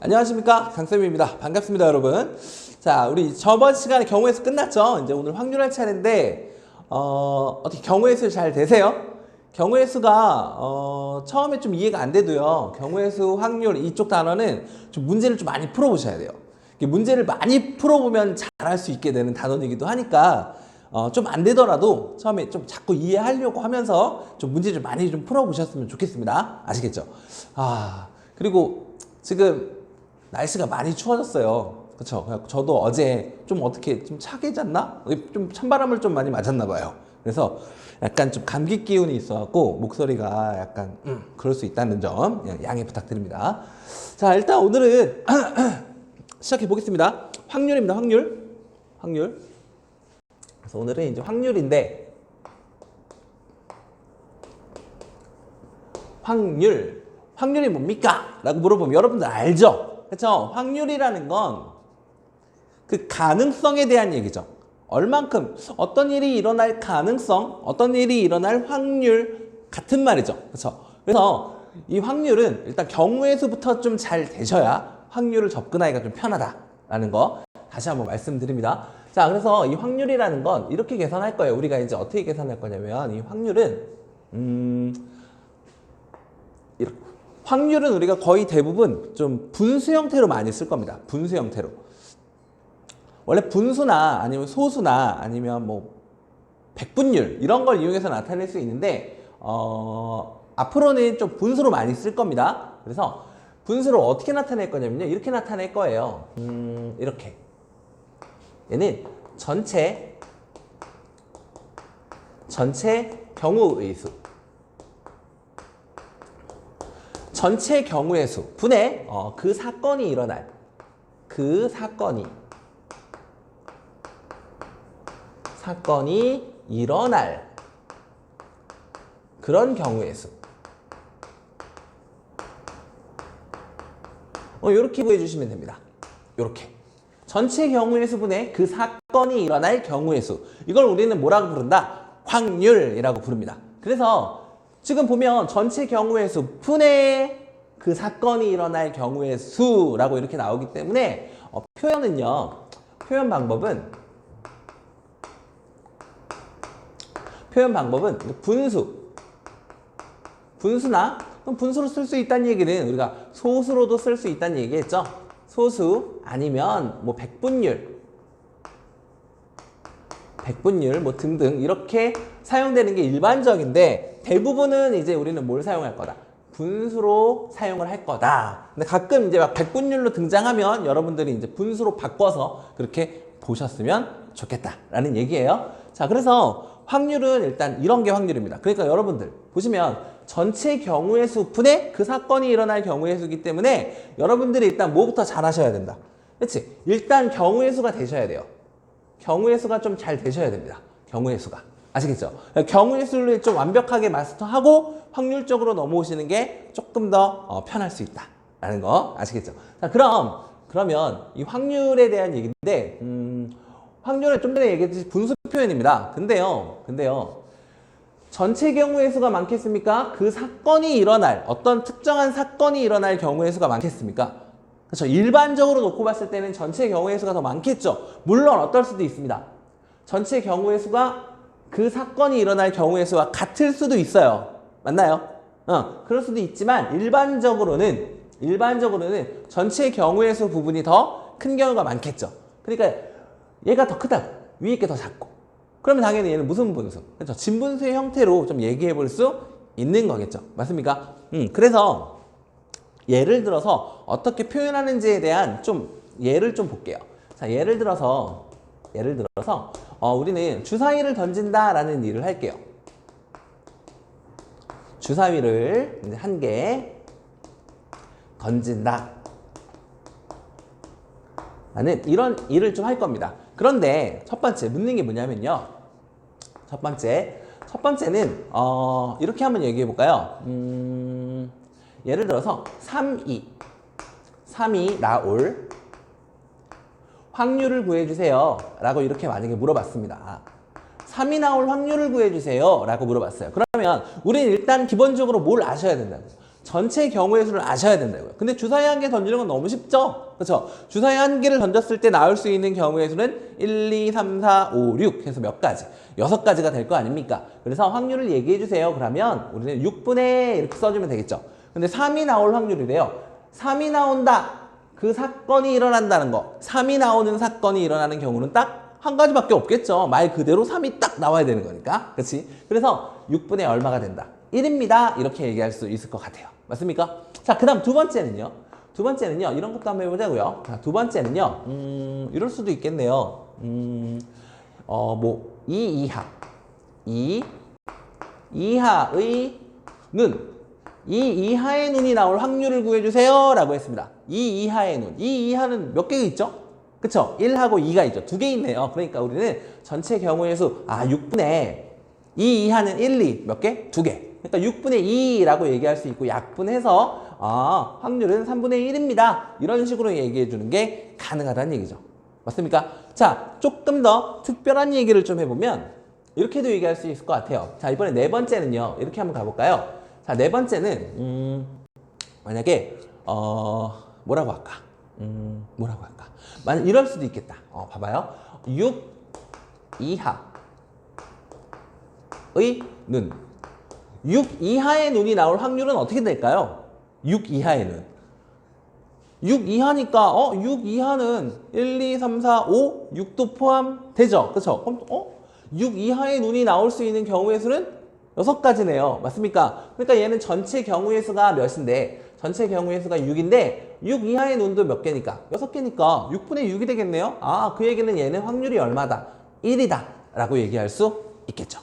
안녕하십니까, 강쌤입니다. 반갑습니다, 여러분. 자, 우리 저번 시간에 경우의 수 끝났죠? 이제 오늘 확률할 차례인데 어떻게 경우의 수 잘 되세요? 경우의 수가 처음에 좀 이해가 안 돼도요, 경우의 수, 확률 이쪽 단어는 좀 문제를 좀 많이 풀어보셔야 돼요. 문제를 많이 풀어보면 잘할 수 있게 되는 단어이기도 하니까 좀 안 되더라도 처음에 좀 자꾸 이해하려고 하면서 좀 문제 좀 많이 좀 풀어보셨으면 좋겠습니다. 아시겠죠? 그리고 지금 날씨가 많이 추워졌어요. 그쵸? 저도 어제 좀 어떻게 좀 차게 잤나? 좀 찬바람을 좀 많이 맞았나 봐요. 그래서 약간 좀 감기 기운이 있어갖고 목소리가 약간 그럴 수 있다는 점 양해 부탁드립니다. 자, 일단 오늘은 시작해 보겠습니다. 확률입니다. 확률. 그래서 오늘은 이제 확률인데, 확률이 뭡니까? 라고 물어보면 여러분들 알죠? 그렇죠? 확률이라는 건 그 가능성에 대한 얘기죠. 얼만큼 어떤 일이 일어날 가능성, 어떤 일이 일어날 확률 같은 말이죠. 그렇죠? 그래서 이 확률은 일단 경우의 수부터 좀 잘 되셔야 확률을 접근하기가 좀 편하다라는 거 다시 한번 말씀드립니다. 자, 그래서 이 확률이라는 건 이렇게 계산할 거예요. 우리가 이제 어떻게 계산할 거냐면, 이 확률은 이렇게. 확률은 우리가 거의 대부분 좀 분수 형태로 많이 쓸 겁니다. 분수 형태로. 원래 분수나 아니면 소수나 아니면 뭐 백분율 이런 걸 이용해서 나타낼 수 있는데 앞으로는 좀 분수로 많이 쓸 겁니다. 그래서 분수를 어떻게 나타낼 거냐면요, 이렇게 나타낼 거예요. 이렇게. 얘는 전체 경우의 수. 전체 경우의 수 분의 그 사건이 일어날 그런 경우의 수. 이렇게 구해 주시면 됩니다. 이렇게. 전체 경우의 수 분의 그 사건이 일어날 경우의 수. 이걸 우리는 뭐라고 부른다? 확률이라고 부릅니다. 그래서 지금 보면 전체 경우의 수 분의 그 사건이 일어날 경우의 수라고 이렇게 나오기 때문에 표현 방법은 분수로 쓸 수 있다는 얘기는 우리가 소수로도 쓸 수 있다는 얘기했죠. 소수 아니면 뭐 백분율 뭐 등등 이렇게 사용되는 게 일반적인데, 대부분은 이제 우리는 뭘 사용할 거다? 분수로 사용을 할 거다. 근데 가끔 이제 막 백분율로 등장하면 여러분들이 이제 분수로 바꿔서 그렇게 보셨으면 좋겠다라는 얘기예요. 자, 그래서 확률은 일단 이런 게 확률입니다. 그러니까 여러분들 보시면 전체 경우의 수 분의 그 사건이 일어날 경우의 수이기 때문에 여러분들이 일단 뭐부터 잘 하셔야 된다. 그렇지? 일단 경우의 수가 되셔야 돼요. 경우의 수가 좀 잘 되셔야 됩니다. 경우의 수가. 아시겠죠? 경우의 수를 좀 완벽하게 마스터하고 확률적으로 넘어오시는 게 조금 더 편할 수 있다라는 거 아시겠죠? 자, 그러면 이 확률에 대한 얘기인데, 확률은 좀 전에 얘기했듯이 분수 표현입니다. 근데요. 전체 경우의 수가 많겠습니까? 그 사건이 일어날, 어떤 특정한 사건이 일어날 경우의 수가 많겠습니까? 그렇죠. 일반적으로 놓고 봤을 때는 전체 경우의 수가 더 많겠죠. 물론 어떨 수도 있습니다. 전체 경우의 수가 그 사건이 일어날 경우의 수와 같을 수도 있어요. 맞나요? 그럴 수도 있지만 일반적으로는 전체 경우의 수 부분이 더 큰 경우가 많겠죠. 그러니까 얘가 더 크다. 위에 게 더 작고. 그러면 당연히 얘는 무슨 분수? 그렇죠. 진분수의 형태로 좀 얘기해 볼 수 있는 거겠죠. 맞습니까? 그래서 예를 들어서 어떻게 표현하는지에 대한 좀 예를 좀 볼게요. 자, 예를 들어서 우리는 주사위를 던진다라는 일을 할게요. 주사위를 이제 한 개 던진다 라는 이런 일을 좀 할 겁니다. 그런데 첫 번째 묻는 게 뭐냐면요, 첫 번째는 이렇게 한번 얘기해 볼까요? 예를 들어서 3이 나올 확률을 구해주세요 라고 이렇게 만약에 물어봤습니다. 3이 나올 확률을 구해주세요 라고 물어봤어요. 그러면 우리는 일단 기본적으로 뭘 아셔야 된다고요? 전체 경우의 수를 아셔야 된다고요. 근데 주사위 한 개 던지는 건 너무 쉽죠? 그렇죠? 주사위 한 개를 던졌을 때 나올 수 있는 경우의 수는 1, 2, 3, 4, 5, 6 해서 몇 가지? 6가지가 될 거 아닙니까? 그래서 확률을 얘기해 주세요. 그러면 우리는 6분의 이렇게 써주면 되겠죠. 근데 3이 나올 확률이래요. 3이 나온다. 그 사건이 일어난다는 거. 3이 나오는 사건이 일어나는 경우는 딱 한 가지밖에 없겠죠. 말 그대로 3이 딱 나와야 되는 거니까. 그렇지? 그래서 6분의 얼마가 된다. 1입니다. 이렇게 얘기할 수 있을 것 같아요. 맞습니까? 자, 그 다음 두 번째는요. 두 번째는요. 이런 것도 한번 해보자고요. 자, 두 번째는요. 이럴 수도 있겠네요. 2 이하. 2 이하의 눈. 2 이하의 눈이 나올 확률을 구해주세요. 라고 했습니다. 2 이하의 눈. 2 이하는 몇 개가 있죠? 그쵸? 1하고 2가 있죠. 2개 있네요. 그러니까 우리는 전체 경우의 수, 6분의 2 이하는 1, 2 몇 개? 2개. 그러니까 6분의 2라고 얘기할 수 있고 약분해서 확률은 3분의 1입니다. 이런 식으로 얘기해 주는 게 가능하다는 얘기죠. 맞습니까? 자, 조금 더 특별한 얘기를 좀 해보면 이렇게도 얘기할 수 있을 것 같아요. 자, 이번에 네 번째는요. 이렇게 한번 가볼까요? 자, 네 번째는 만약에 뭐라고 할까? 뭐라고 할까? 만약 이럴 수도 있겠다. 봐봐요. 6 이하의 눈. 6 이하의 눈이 나올 확률은 어떻게 될까요? 6 이하의 눈. 6 이하니까 6 이하는 1, 2, 3, 4, 5, 6도 포함되죠. 그렇죠? 그럼 6 이하의 눈이 나올 수 있는 경우의 수는 6가지네요. 맞습니까? 그러니까 얘는 전체 경우의 수가 몇인데 전체 경우의 수가 6인데 6 이하의 눈도 몇 개니까? 6개니까 6분의 6이 되겠네요. 그 얘기는 얘는 확률이 얼마다? 1이다 라고 얘기할 수 있겠죠.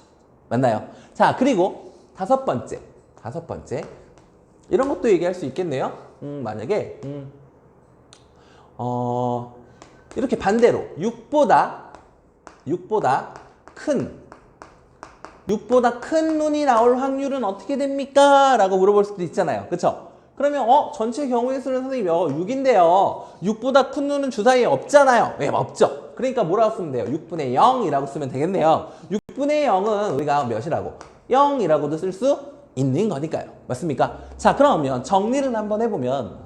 맞나요? 자, 그리고 다섯 번째 이런 것도 얘기할 수 있겠네요. 만약에 이렇게 반대로 6보다 큰 눈이 나올 확률은 어떻게 됩니까? 라고 물어볼 수도 있잖아요. 그쵸? 그러면 전체 경우의 수는 선생님 6인데요. 6보다 큰 눈은 주사위에 없잖아요. 왜? 없죠. 그러니까 뭐라고 쓰면 돼요? 6분의 0이라고 쓰면 되겠네요. 6분의 0은 우리가 몇이라고? 0이라고도 쓸 수 있는 거니까요. 맞습니까? 자, 그러면 정리를 한번 해보면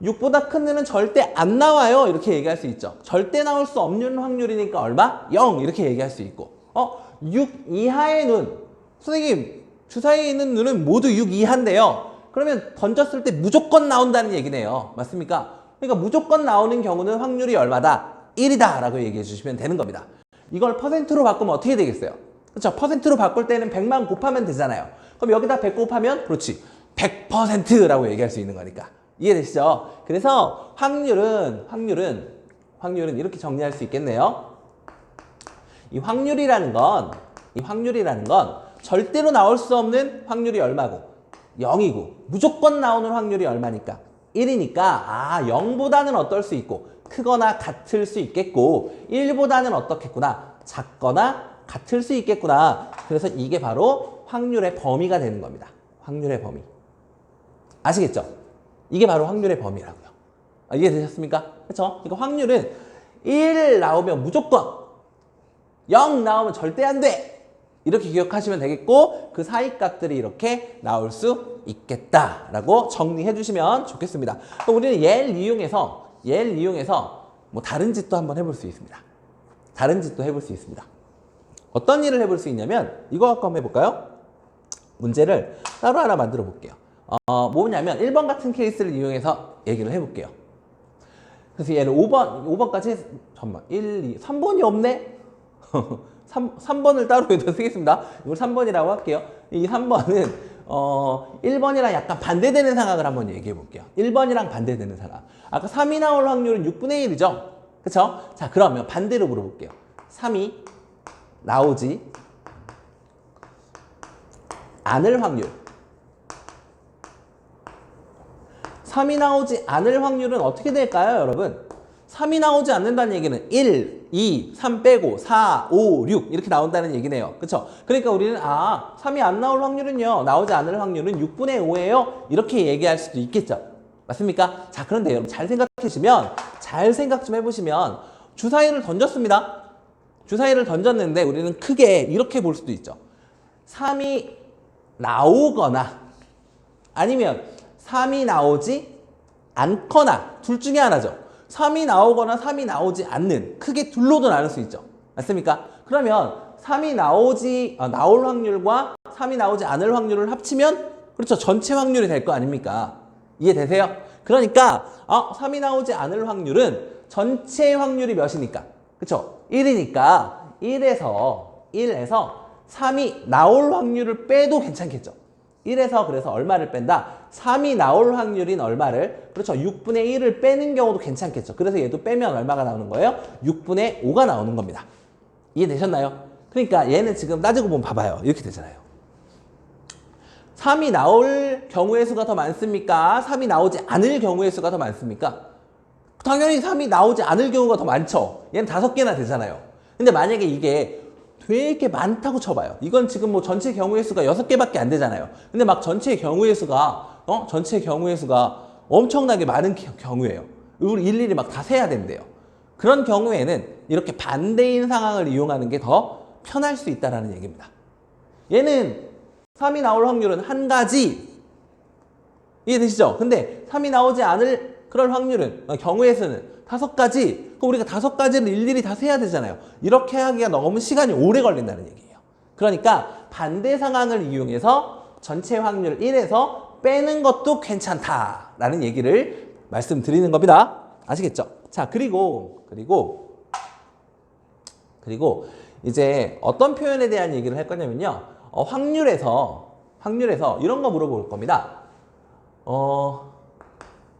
6보다 큰 눈은 절대 안 나와요. 이렇게 얘기할 수 있죠. 절대 나올 수 없는 확률이니까 얼마? 0 이렇게 얘기할 수 있고 6 이하의 눈. 선생님 주사위에 있는 눈은 모두 6 이하인데요. 그러면 던졌을 때 무조건 나온다는 얘기네요. 맞습니까? 그러니까 무조건 나오는 경우는 확률이 얼마다? 1이다 라고 얘기해 주시면 되는 겁니다. 이걸 퍼센트로 바꾸면 어떻게 되겠어요? 그렇죠? 퍼센트로 바꿀 때는 100만 곱하면 되잖아요. 그럼 여기다 100 곱하면 그렇지 100%라고 얘기할 수 있는 거니까. 이해되시죠? 그래서 확률은 이렇게 정리할 수 있겠네요. 이 확률이라는 건 절대로 나올 수 없는 확률이 얼마고? 0이고 무조건 나오는 확률이 얼마니까? 1이니까 0보다는 어떨 수 있고 크거나 같을 수 있겠고 1보다는 어떻겠구나? 작거나 같을 수 있겠구나. 그래서 이게 바로 확률의 범위가 되는 겁니다. 확률의 범위. 아시겠죠? 이게 바로 확률의 범위라고요. 이해되셨습니까? 그렇죠? 그러니까 확률은 1 나오면 무조건 0 나오면 절대 안 돼. 이렇게 기억하시면 되겠고 그 사이 값들이 이렇게 나올 수 있겠다라고 정리해 주시면 좋겠습니다. 그럼 우리는 얘를 이용해서 뭐 다른 짓도 한번 해볼 수 있습니다. 다른 짓도 해볼 수 있습니다. 어떤 일을 해볼 수 있냐면 이거 갖고 한번 해볼까요? 문제를 따로 하나 만들어 볼게요. 뭐냐면 1번 같은 케이스를 이용해서 얘기를 해볼게요. 그래서 얘는 5번까지 잠깐만 1, 2, 3번이 없네? 3번을 따로 여기다 쓰겠습니다. 이걸 3번이라고 할게요. 이 3번은 1번이랑 약간 반대되는 상황을 한번 얘기해 볼게요. 1번이랑 반대되는 상황. 아까 3이 나올 확률은 6분의 1이죠? 그쵸? 자, 그러면 반대로 물어볼게요. 3이 나오지 않을 확률. 3이 나오지 않을 확률은 어떻게 될까요, 여러분? 3이 나오지 않는다는 얘기는 1, 2, 3 빼고 4, 5, 6 이렇게 나온다는 얘기네요. 그쵸? 그러니까 우리는 3이 안 나올 확률은요. 나오지 않을 확률은 6분의 5예요. 이렇게 얘기할 수도 있겠죠. 맞습니까? 자, 그런데 여러분 잘 생각해주시면 잘 생각 좀 해보시면 주사위를 던졌습니다. 주사위를 던졌는데 우리는 크게 이렇게 볼 수도 있죠. 3이 나오거나 아니면 3이 나오지 않거나 둘 중에 하나죠. 3이 나오거나 3이 나오지 않는 크게 둘로도 나눌 수 있죠. 맞습니까? 그러면 3이 나올 확률과 3이 나오지 않을 확률을 합치면 그렇죠. 전체 확률이 될 거 아닙니까? 이해되세요? 그러니까 3이 나오지 않을 확률은 전체 확률이 몇이니까? 그렇죠? 1이니까 1에서 3이 나올 확률을 빼도 괜찮겠죠. 1에서 그래서 얼마를 뺀다? 3이 나올 확률인 얼마를? 그렇죠. 6분의 1을 빼는 경우도 괜찮겠죠. 그래서 얘도 빼면 얼마가 나오는 거예요? 6분의 5가 나오는 겁니다. 이해되셨나요? 그러니까 얘는 지금 따지고 보면 봐봐요. 이렇게 되잖아요. 3이 나올 경우의 수가 더 많습니까? 3이 나오지 않을 경우의 수가 더 많습니까? 당연히 3이 나오지 않을 경우가 더 많죠. 얘는 5개나 되잖아요. 근데 만약에 이게 되게 많다고 쳐봐요. 이건 지금 뭐 전체 경우의 수가 6개밖에 안 되잖아요. 근데 막 전체 경우의 수가 엄청나게 많은 경우예요. 이걸 일일이 막 다 세야 된대요. 그런 경우에는 이렇게 반대인 상황을 이용하는 게 더 편할 수 있다는 얘기입니다. 얘는 3이 나올 확률은 한 가지. 이해되시죠? 근데 3이 나오지 않을 그럴 확률은 경우의 수는 5가지. 그럼 우리가 5가지를 일일이 다 세야 되잖아요. 이렇게 하기가 너무 시간이 오래 걸린다는 얘기예요. 그러니까 반대 상황을 이용해서 전체 확률 1에서 빼는 것도 괜찮다라는 얘기를 말씀드리는 겁니다. 아시겠죠? 자, 그리고 이제 어떤 표현에 대한 얘기를 할 거냐면요. 확률에서 이런 거 물어볼 겁니다.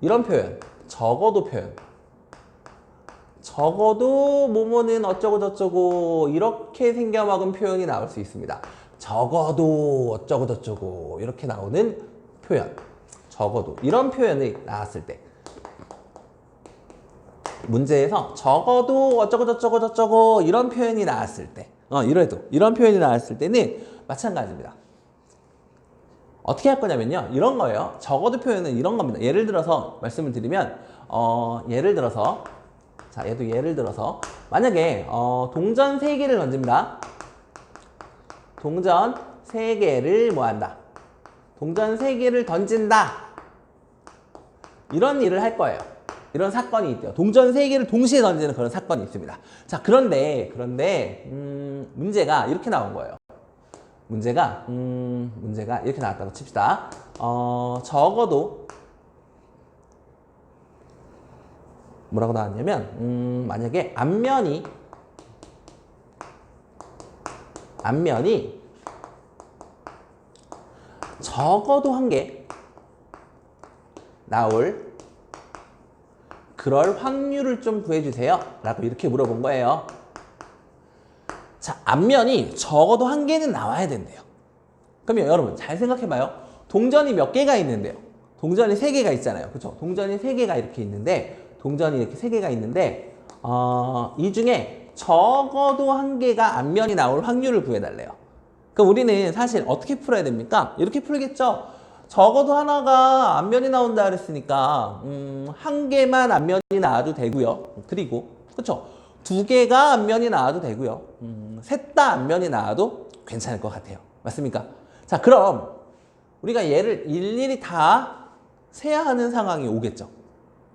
이런 표현, 적어도 표현. 적어도 뭐뭐는 어쩌고 저쩌고 이렇게 생겨먹은 표현이 나올 수 있습니다. 적어도 어쩌고 저쩌고 이렇게 나오는 표현. 적어도 이런 표현이 나왔을 때 문제에서 적어도 어쩌고 저쩌고 저쩌고 이런 표현이 나왔을 때 이런 표현이 나왔을 때는 마찬가지입니다. 어떻게 할 거냐면요. 이런 거예요. 적어도 표현은 이런 겁니다. 예를 들어서 말씀을 드리면 예를 들어서 만약에 동전 3개를 던집니다. 동전 3개를 뭐 한다? 동전 3개를 던진다. 이런 일을 할 거예요. 이런 사건이 있대요. 동전 3개를 동시에 던지는 그런 사건이 있습니다. 자, 그런데 문제가 이렇게 나온 거예요. 문제가 이렇게 나왔다고 칩시다. 적어도 뭐라고 나왔냐면 만약에 앞면이 적어도 1개 나올 그럴 확률을 좀 구해주세요 라고 이렇게 물어본 거예요. 자, 앞면이 적어도 1개는 나와야 된대요. 그러면 여러분 잘 생각해봐요. 동전이 몇 개가 있는데요? 동전이 3개가 있잖아요. 그렇죠? 동전이 3개가 이렇게 있는데 이 중에 적어도 1개가 앞면이 나올 확률을 구해달래요. 그럼 우리는 사실 어떻게 풀어야 됩니까? 이렇게 풀겠죠? 적어도 하나가 앞면이 나온다 그랬으니까 1개만 앞면이 나와도 되고요. 그리고 그렇죠? 2개가 앞면이 나와도 되고요. 셋 다 앞면이 나와도 괜찮을 것 같아요. 맞습니까? 자, 그럼 우리가 얘를 일일이 다 세야 하는 상황이 오겠죠.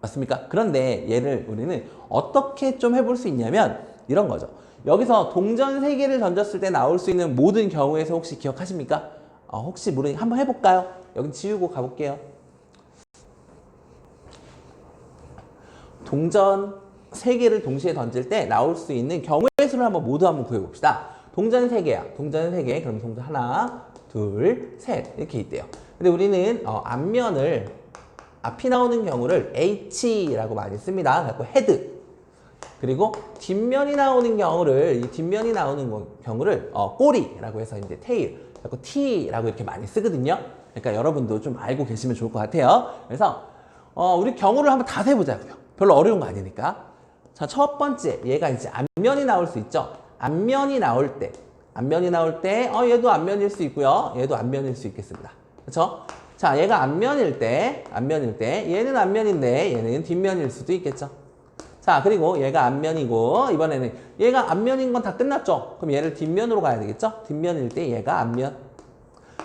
맞습니까? 그런데 얘를 우리는 어떻게 좀 해볼 수 있냐면 이런 거죠. 여기서 동전 3개를 던졌을 때 나올 수 있는 모든 경우에서 혹시 기억하십니까? 혹시 모르니 한번 해볼까요? 여기 지우고 가볼게요. 동전 3개를 동시에 던질 때 나올 수 있는 경우의 수를 모두 한번 구해봅시다. 동전 3개야. 동전 3개. 그럼 동전 하나, 둘, 셋 이렇게 있대요. 근데 우리는 앞이 나오는 경우를 H라고 많이 씁니다. 그래서 헤드. 그리고 뒷면이 나오는 경우를 꼬리라고 해서 이제 테일. 그리고 T라고 이렇게 많이 쓰거든요. 그러니까 여러분도 좀 알고 계시면 좋을 것 같아요. 그래서 우리 경우를 한번 다 세보자고요. 별로 어려운 거 아니니까. 자, 첫 번째 얘가 이제 앞면이 나올 수 있죠. 앞면이 나올 때 얘도 앞면일 수 있고요. 얘도 앞면일 수 있겠습니다. 그렇죠? 자, 얘가 앞면일 때 얘는 앞면인데 얘는 뒷면일 수도 있겠죠. 자, 그리고 얘가 앞면이고 이번에는 얘가 앞면인 건 다 끝났죠. 그럼 얘를 뒷면으로 가야 되겠죠. 뒷면일 때 얘가 앞면.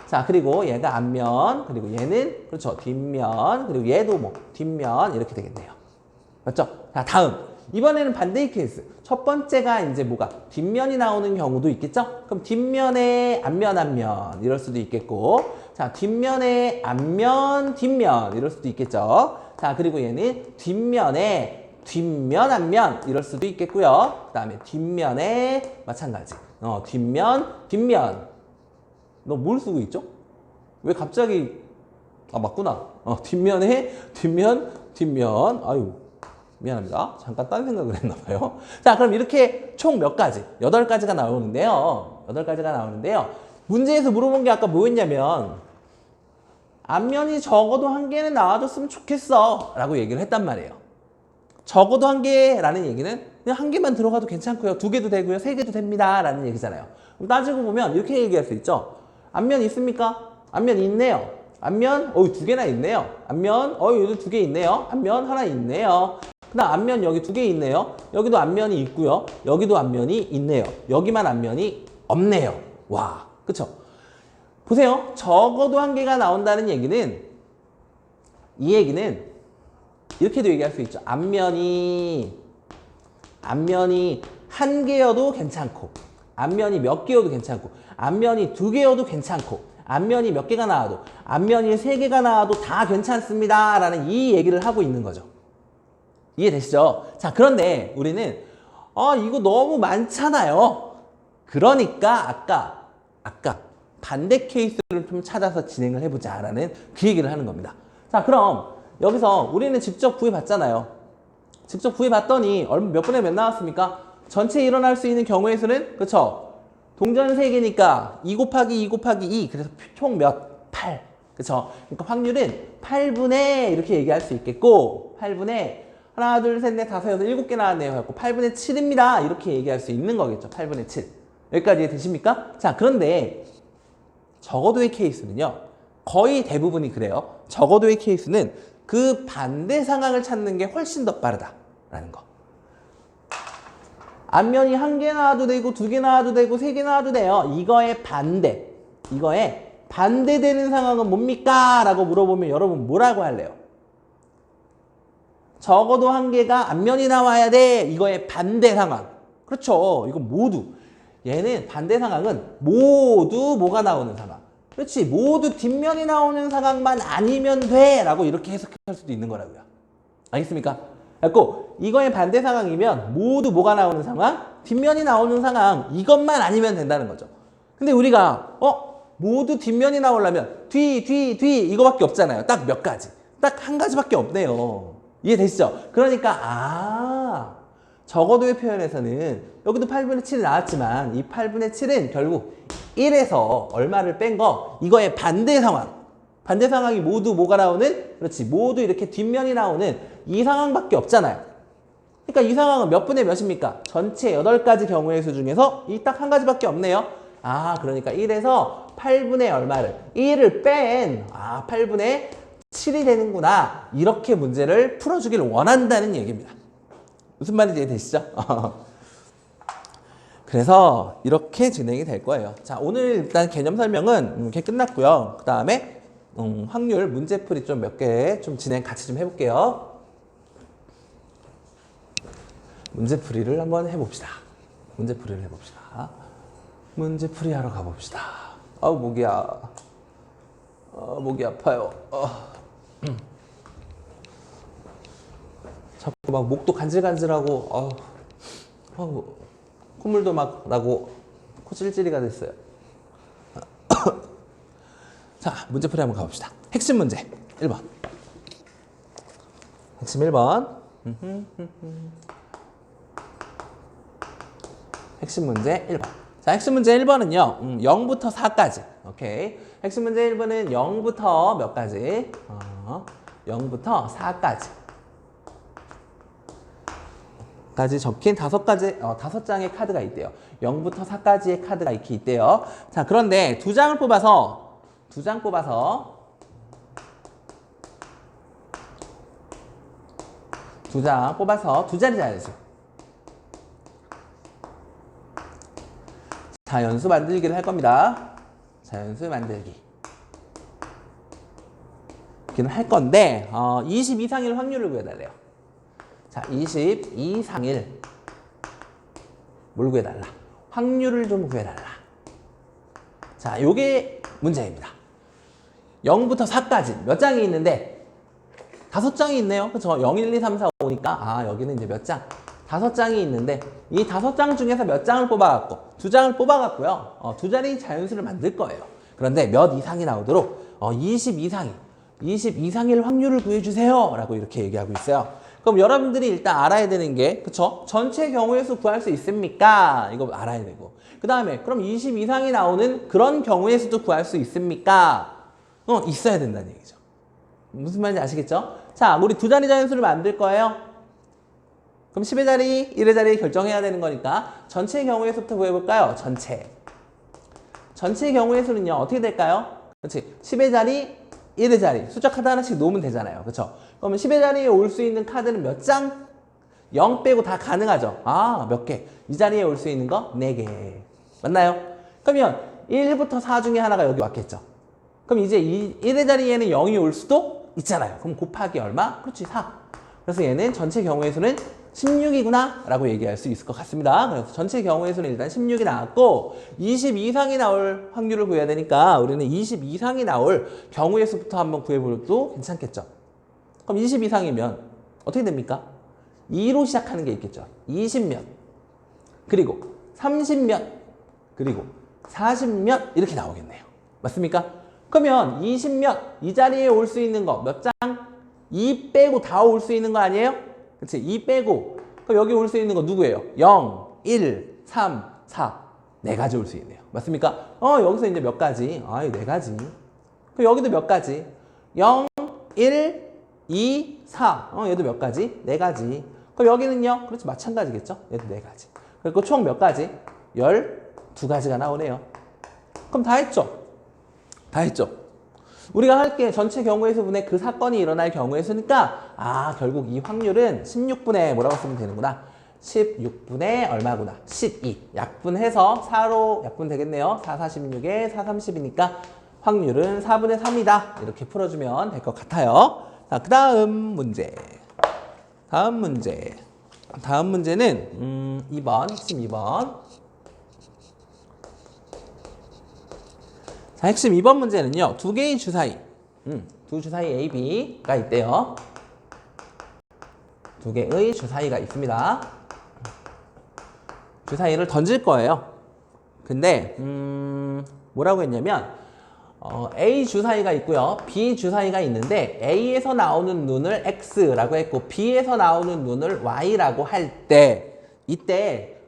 자, 그리고 얘가 앞면, 그리고 얘는, 그렇죠, 뒷면, 그리고 얘도 뭐, 뒷면, 이렇게 되겠네요. 맞죠? 자, 다음. 이번에는 반대의 케이스. 첫 번째가 이제 뭐가? 뒷면이 나오는 경우도 있겠죠? 그럼 뒷면에 앞면, 이럴 수도 있겠고. 자, 뒷면에 앞면, 뒷면, 이럴 수도 있겠죠? 자, 그리고 얘는 뒷면에 뒷면, 앞면, 이럴 수도 있겠고요. 그 다음에 뒷면에 마찬가지. 뒷면. 너 뭘 쓰고 있죠? 왜 갑자기, 아, 맞구나. 뒷면에 뒷면. 아유. 미안합니다. 잠깐 딴 생각을 했나봐요. 자, 그럼 이렇게 총 몇 가지? 8가지가 나오는데요. 8가지가 나오는데요. 문제에서 물어본 게 아까 뭐였냐면, 앞면이 적어도 한 개는 나와줬으면 좋겠어. 라고 얘기를 했단 말이에요. 적어도 한 개라는 얘기는 그냥 한 개만 들어가도 괜찮고요. 2개도 되고요. 3개도 됩니다. 라는 얘기잖아요. 그럼 따지고 보면 이렇게 얘기할 수 있죠. 앞면 있습니까? 앞면 있네요. 앞면, 2개나 있네요. 앞면, 여기도 2개 있네요. 앞면 하나 있네요. 그 다음 앞면 여기 2개 있네요. 여기도 앞면이 있고요. 여기도 앞면이 있네요. 여기만 앞면이 없네요. 와, 그쵸? 보세요. 적어도 한 개가 나온다는 얘기는, 이 얘기는 이렇게도 얘기할 수 있죠. 앞면이 한 개여도 괜찮고, 앞면이 몇 개여도 괜찮고, 앞면이 2개여도 괜찮고, 앞면이 몇 개가 나와도, 앞면이 3개가 나와도 다 괜찮습니다. 라는 이 얘기를 하고 있는 거죠. 이해되시죠? 자, 그런데 우리는 이거 너무 많잖아요. 그러니까 아까 반대 케이스를 좀 찾아서 진행을 해보자 라는 그 얘기를 하는 겁니다. 자, 그럼 여기서 우리는 직접 구해봤잖아요. 직접 구해봤더니 몇 분의 몇 나왔습니까? 전체 일어날 수 있는 경우의 수는, 그쵸? 동전 3개니까 2 곱하기 2 곱하기 2, 그래서 총 몇? 8. 그쵸? 그러니까 확률은 8분의 이렇게 얘기할 수 있겠고, 8분의 하나, 둘, 셋, 넷, 다섯, 여섯, 7개 나왔네요. 그래서 8분의 7입니다. 이렇게 얘기할 수 있는 거겠죠. 8분의 7. 여기까지 이해되십니까? 자, 그런데 적어도의 케이스는요. 거의 대부분이 그래요. 적어도의 케이스는 그 반대 상황을 찾는 게 훨씬 더 빠르다라는 거. 앞면이 1개 나와도 되고 2개 나와도 되고 3개 나와도 돼요. 이거에 반대되는 상황은 뭡니까? 라고 물어보면 여러분 뭐라고 할래요? 적어도 1개가 앞면이 나와야 돼. 이거의 반대 상황. 그렇죠. 이건 모두. 얘는 반대 상황은 모두 뭐가 나오는 상황. 그렇지. 모두 뒷면이 나오는 상황만 아니면 돼. 라고 이렇게 해석할 수도 있는 거라고요. 알겠습니까? 그래서 이거의 반대 상황이면 모두 뭐가 나오는 상황? 뒷면이 나오는 상황. 이것만 아니면 된다는 거죠. 근데 우리가 모두 뒷면이 나오려면 뒤 이거밖에 없잖아요. 딱 몇 가지. 딱 한 가지밖에 없네요. 이해되시죠? 그러니까 적어도의 표현에서는 여기도 8분의 7이 나왔지만 이 8분의 7은 결국 1에서 얼마를 뺀 거, 이거의 반대 상황. 반대 상황이 모두 뭐가 나오는? 그렇지. 모두 이렇게 뒷면이 나오는 이 상황밖에 없잖아요. 그러니까 이 상황은 몇 분의 몇입니까? 전체 8가지 경우의 수 중에서 이 딱 한 가지밖에 없네요. 그러니까 1에서 8분의 얼마를? 1을 뺀 8분의 7이 되는구나. 이렇게 문제를 풀어주길 원한다는 얘기입니다. 무슨 말인지 이해되시죠? 그래서 이렇게 진행이 될 거예요. 자, 오늘 일단 개념 설명은 이렇게 끝났고요. 그 다음에 확률 문제풀이 좀 몇 개 좀 진행 같이 좀 해볼게요. 문제풀이를 한번 해봅시다. 문제풀이를 해봅시다. 문제풀이 하러 가봅시다. 목이야. 목이 아파요. 자꾸 막 목도 간질간질하고 콧물도 막 나고 코 찔찔이가 됐어요. 자, 문제풀이 한번 가봅시다. 핵심 문제 1번. 핵심 1번. 핵심 문제 1번. 자, 핵심 문제 1번은요. 0부터 4까지. 오케이. 핵심 문제 1번은 0부터 몇 가지? 0부터 4까지. 까지 적힌 5장의 카드가 있대요. 0부터 4까지의 카드가 이렇게 있대요. 자, 그런데 2장 뽑아서 두 자리 잡아야죠. 자연수 만들기를 할 겁니다. 자연수 만들기. 있기는 할 건데 20 이상일 확률을 구해달래요. 자, 20 이상일 뭘 구해달라? 확률을 좀 구해달라. 자, 요게 문제입니다. 0부터 4까지 몇 장이 있는데 5장이 있네요. 그렇죠? 0, 1, 2, 3, 4, 5니까 여기는 이제 몇 장? 5장이 있는데 이 5장 중에서 몇 장을 뽑아갖고 2장을 뽑아갖고요. 2자리 자연수를 만들 거예요. 그런데 몇 이상이 나오도록 20 이상일 확률을 구해주세요 라고 이렇게 얘기하고 있어요. 그럼 여러분들이 일단 알아야 되는 게 그쵸? 전체 경우의 수 구할 수 있습니까? 이거 알아야 되고 그 다음에 그럼 20 이상이 나오는 그런 경우의 수도 구할 수 있습니까? 있어야 된다는 얘기죠. 무슨 말인지 아시겠죠? 자, 우리 2자리 자연수를 만들 거예요. 그럼 10의 자리, 1의 자리 결정해야 되는 거니까 전체 경우의 수부터 구해볼까요? 전체 경우의 수는요 어떻게 될까요? 그렇지, 10의 자리, 1의 자리 숫자 카드 하나씩 놓으면 되잖아요. 그렇죠? 그러면 10의 자리에 올 수 있는 카드는 몇 장? 0 빼고 다 가능하죠. 몇 개? 이 자리에 올 수 있는 거 4개. 맞나요? 그러면 1부터 4 중에 하나가 여기 왔겠죠. 그럼 이제 1의 자리에는 0이 올 수도 있잖아요. 그럼 곱하기 얼마? 그렇지, 4. 그래서 얘는 전체 경우의 수는 16이구나 라고 얘기할 수 있을 것 같습니다. 그래서 전체 경우의 수는 일단 16이 나왔고 20 이상이 나올 확률을 구해야 되니까 우리는 20 이상이 나올 경우의 수부터 한번 구해보도 괜찮겠죠. 그럼 20 이상이면 어떻게 됩니까? 2로 시작하는 게 있겠죠. 20몇 그리고 30몇 그리고 40몇 이렇게 나오겠네요. 맞습니까? 그러면 20몇 이 자리에 올 수 있는 거 몇 장? 2 빼고 다 올 수 있는 거 아니에요? 그치? 2 빼고 그럼 여기 올 수 있는 거 누구예요? 0, 1, 3, 4 4가지 올 수 있네요. 맞습니까? 여기서 이제 몇 가지? 4가지. 그럼 여기도 몇 가지? 0, 1, 2, 4 얘도 몇 가지? 4가지. 그럼 여기는요? 그렇지, 마찬가지겠죠? 얘도 4가지. 그리고 총 몇 가지? 12가지가 나오네요. 그럼 다 했죠? 다 했죠? 우리가 할 게 전체 경우의 수분의 그 사건이 일어날 경우의 수니까 결국 이 확률은 16분의 뭐라고 쓰면 되는구나. 16분의 얼마구나. 12. 약분해서 4로 약분 되겠네요. 4, 46에 4, 30이니까 확률은 4분의 3이다. 이렇게 풀어주면 될 것 같아요. 자, 그 다음 문제. 다음 문제는 2번, 핵심 2번. 자, 핵심 2번 문제는요. 두 개의 주사위. 두 주사위 A, B가 있대요. 두 개의 주사위가 있습니다. 주사위를 던질 거예요. 근데 뭐라고 했냐면 A 주사위가 있고요. B 주사위가 있는데 A에서 나오는 눈을 X라고 했고 B에서 나오는 눈을 Y라고 할 때 이때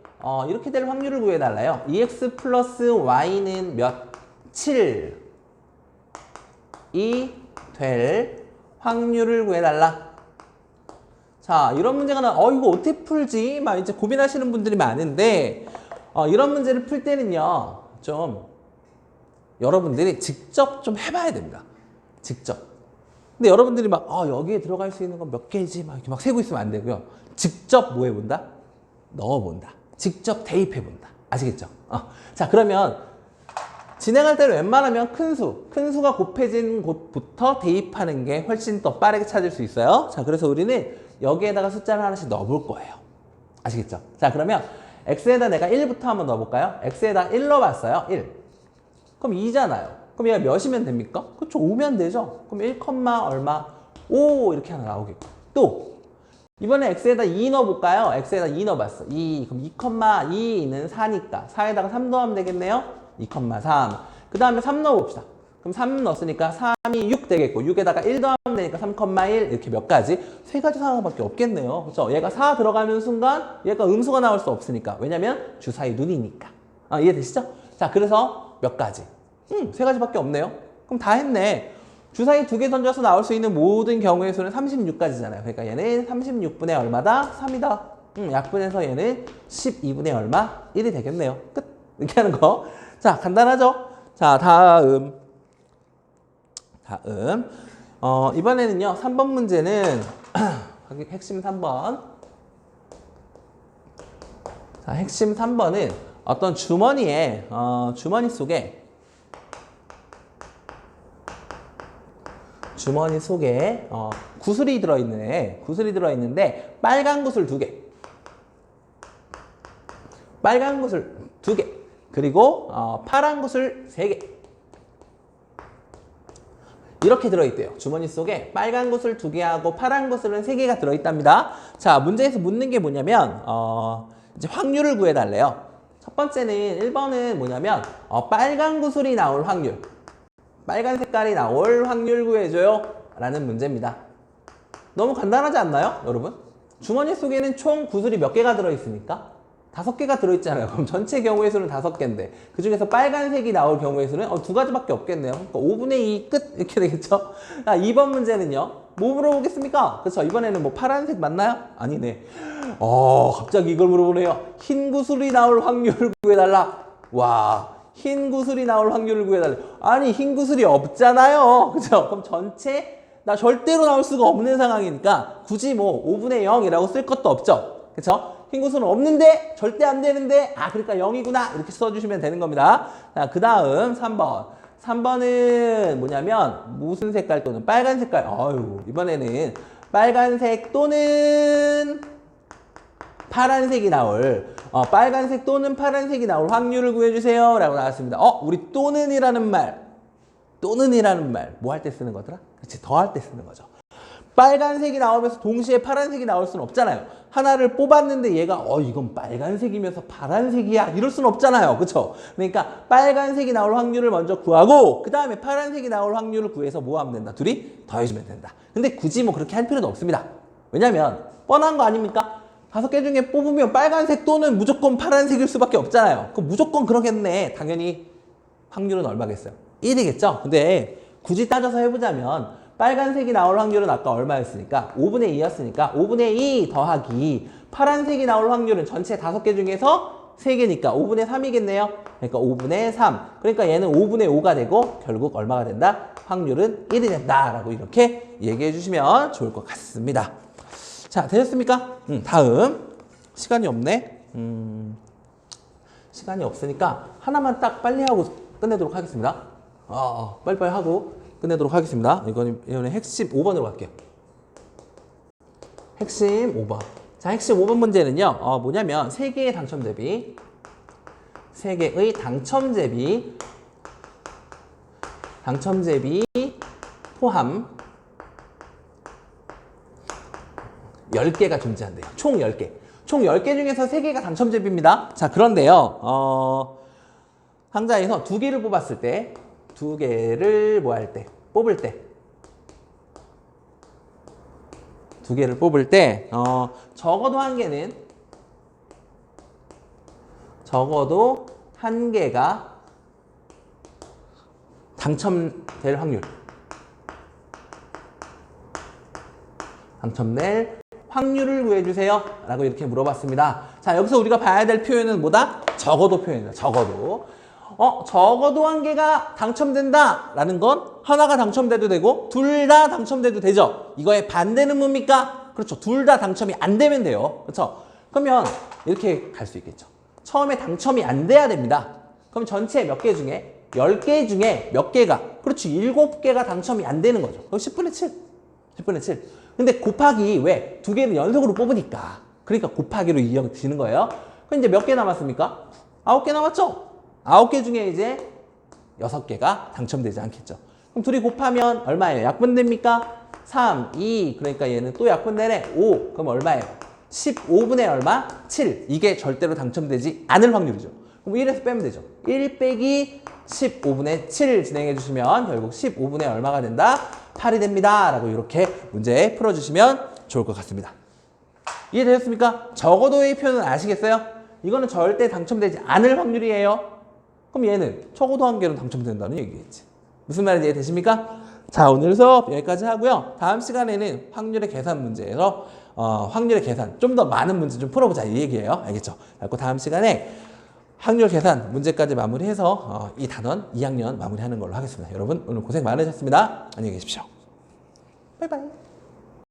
이렇게 될 확률을 구해달라요. 2X 플러스 Y는 몇? 7이 될 확률을 구해달라. 자, 이런 문제가 이거 어떻게 풀지? 막 이제 고민하시는 분들이 많은데 이런 문제를 풀 때는요 좀 여러분들이 직접 좀 해봐야 됩니다. 직접. 근데 여러분들이 막 여기에 들어갈 수 있는 건 몇 개지? 막 이렇게 막 세고 있으면 안 되고요. 직접 뭐 해본다? 넣어본다. 직접 대입해본다. 아시겠죠? 자, 그러면 진행할 때는 웬만하면 큰 수가 곱해진 곳부터 대입하는 게 훨씬 더 빠르게 찾을 수 있어요. 자, 그래서 우리는 여기에다가 숫자를 하나씩 넣어볼 거예요. 아시겠죠? 자, 그러면 x에다 내가 1부터 한번 넣어볼까요? x에다 1 넣어봤어요. 1. 그럼 2잖아요. 그럼 얘가 몇이면 됩니까? 그렇죠. 5면 되죠. 그럼 1, 얼마? 5 이렇게 하나 나오겠고. 또 이번에 x에다 2 넣어볼까요? x에다 2 넣어봤어. 2. 그럼 2,2는 4니까 4에다가 3 더하면 되겠네요. 2,3. 그 다음에 3 넣어봅시다. 그럼 3 넣었으니까 3이 6 되겠고 6에다가 1 더하면 되니까 3,1 이렇게 몇 가지? 3가지 상황밖에 없겠네요. 그렇죠? 얘가 4 들어가는 순간 얘가 음수가 나올 수 없으니까. 왜냐면 주사위 눈이니까. 이해되시죠? 자, 그래서 몇 가지? 3가지밖에 없네요. 그럼 다 했네. 주사위 2개 던져서 나올 수 있는 모든 경우의 수는 36가지잖아요. 그러니까 얘는 36분의 얼마다? 3이다. 약분해서 얘는 12분의 얼마? 1이 되겠네요. 끝. 이렇게 하는 거. 자, 간단하죠? 자, 다음. 이번에는요, 3번 문제는, 핵심 3번. 자, 핵심 3번은 어떤 주머니 속에 주머니 속에 구슬이 들어있네. 구슬이 들어있는데 빨간 구슬 2개. 빨간 구슬 2개. 그리고 파란 구슬 3개. 이렇게 들어있대요. 주머니 속에 빨간 구슬 2개하고 파란 구슬은 3개가 들어있답니다. 자, 문제에서 묻는 게 뭐냐면 이제 확률을 구해달래요. 첫 번째는 1번은 뭐냐면 빨간 구슬이 나올 확률, 빨간 색깔이 나올 확률 구해줘요 라는 문제입니다. 너무 간단하지 않나요, 여러분? 주머니 속에는 총 구슬이 몇 개가 들어있습니까? 5개가 들어있잖아요. 그럼 전체 경우의 수는 5개인데 그 중에서 빨간색이 나올 경우의 수는 2가지밖에 없겠네요. 그러니까 5분의 2 끝 이렇게 되겠죠? 2번 문제는요. 뭐 물어보겠습니까? 그렇죠. 이번에는 뭐 파란색 맞나요? 아니네. 갑자기 이걸 물어보네요. 흰 구슬이 나올 확률을 구해달라. 와, 흰 구슬이 나올 확률을 구해달라. 아니, 흰 구슬이 없잖아요. 그렇죠? 그럼 전체 절대로 나올 수가 없는 상황이니까 굳이 뭐 5분의 0이라고 쓸 것도 없죠. 그렇죠? 흰 구슬은 없는데 절대 안 되는데 그러니까 0이구나 이렇게 써주시면 되는 겁니다. 자, 그 다음 3번. 3번은 뭐냐면 무슨 색깔 또는 빨간 색깔. 이번에는 빨간색 또는 파란색이 나올 빨간색 또는 파란색이 나올 확률을 구해주세요 라고 나왔습니다. 우리 또는이라는 말 뭐 할 때 쓰는 거더라? 그렇지, 더 할 때 쓰는 거죠. 빨간색이 나오면서 동시에 파란색이 나올 수는 없잖아요. 하나를 뽑았는데 얘가 이건 빨간색이면서 파란색이야 이럴 수는 없잖아요. 그렇죠? 그러니까 빨간색이 나올 확률을 먼저 구하고 그 다음에 파란색이 나올 확률을 구해서 뭐 하면 된다? 둘이 더해주면 된다. 근데 굳이 뭐 그렇게 할 필요도 없습니다. 왜냐면 뻔한 거 아닙니까? 5개 중에 뽑으면 빨간색 또는 무조건 파란색일 수밖에 없잖아요. 그럼 무조건 그러겠네. 당연히 확률은 얼마겠어요? 1이겠죠? 근데 굳이 따져서 해보자면 빨간색이 나올 확률은 아까 얼마였으니까 5분의 2였으니까 5분의 2 더하기 파란색이 나올 확률은 전체 5개 중에서 3개니까 5분의 3이겠네요. 그러니까 5분의 3. 그러니까 얘는 5분의 5가 되고 결국 얼마가 된다? 확률은 1이 된다 라고 이렇게 얘기해 주시면 좋을 것 같습니다. 자, 되셨습니까? 다음. 시간이 없네. 시간이 없으니까 하나만 딱 빨리 하고 끝내도록 하겠습니다. 빨리빨리 하고 끝내도록 하겠습니다. 이거는 핵심 5번으로 갈게요. 핵심 5번. 자, 핵심 5번 문제는요. 뭐냐면 3개의 당첨 대비 3개의 당첨 대비 포함 10개가 존재한대요. 총 10개. 총 10개 중에서 3개가 당첨 대비입니다. 자, 그런데요. 상자에서 2개를 뽑았을 때 2개를 뽑을 때 2개를 뽑을 때 적어도 한 개가 당첨될 확률을 구해주세요 라고 이렇게 물어봤습니다. 자, 여기서 우리가 봐야 될 표현은 뭐다? 적어도 표현이다. 적어도 한 개가 당첨된다 라는 건 하나가 당첨돼도 되고 둘 다 당첨돼도 되죠. 이거의 반대는 뭡니까? 그렇죠. 둘 다 당첨이 안 되면 돼요. 그렇죠. 그러면 이렇게 갈 수 있겠죠. 처음에 당첨이 안 돼야 됩니다. 그럼 전체 몇 개 중에 10개 중에 몇 개가, 그렇지, 7개가 당첨이 안 되는 거죠. 그럼 10분의 7. 10분의 7. 근데 곱하기 왜? 2개를 연속으로 뽑으니까. 그러니까 곱하기로 이어지는 거예요. 그럼 이제 몇 개 남았습니까? 9개 남았죠? 9개 중에 이제 6개가 당첨되지 않겠죠. 그럼 둘이 곱하면 얼마예요? 약분됩니까? 3, 2, 그러니까 얘는 또 약분되네. 5, 그럼 얼마예요? 15분의 얼마? 7. 이게 절대로 당첨되지 않을 확률이죠. 그럼 1에서 빼면 되죠. 1 빼기 15분의 7 진행해 주시면 결국 15분의 얼마가 된다? 8이 됩니다. 라고 이렇게 문제 풀어주시면 좋을 것 같습니다. 이해되셨습니까? 적어도의 표현은 아시겠어요? 이거는 절대 당첨되지 않을 확률이에요. 그럼 얘는 적어도 한 개는 당첨된다는 얘기겠지. 무슨 말인지 이해되십니까? 자, 오늘 수업 여기까지 하고요. 다음 시간에는 확률의 계산 문제에서 확률의 계산 좀 더 많은 문제 좀 풀어보자 이 얘기예요. 알겠죠? 그리고 다음 시간에 확률 계산 문제까지 마무리해서 이 단원 2학년 마무리하는 걸로 하겠습니다. 여러분 오늘 고생 많으셨습니다. 안녕히 계십시오. 바이바이.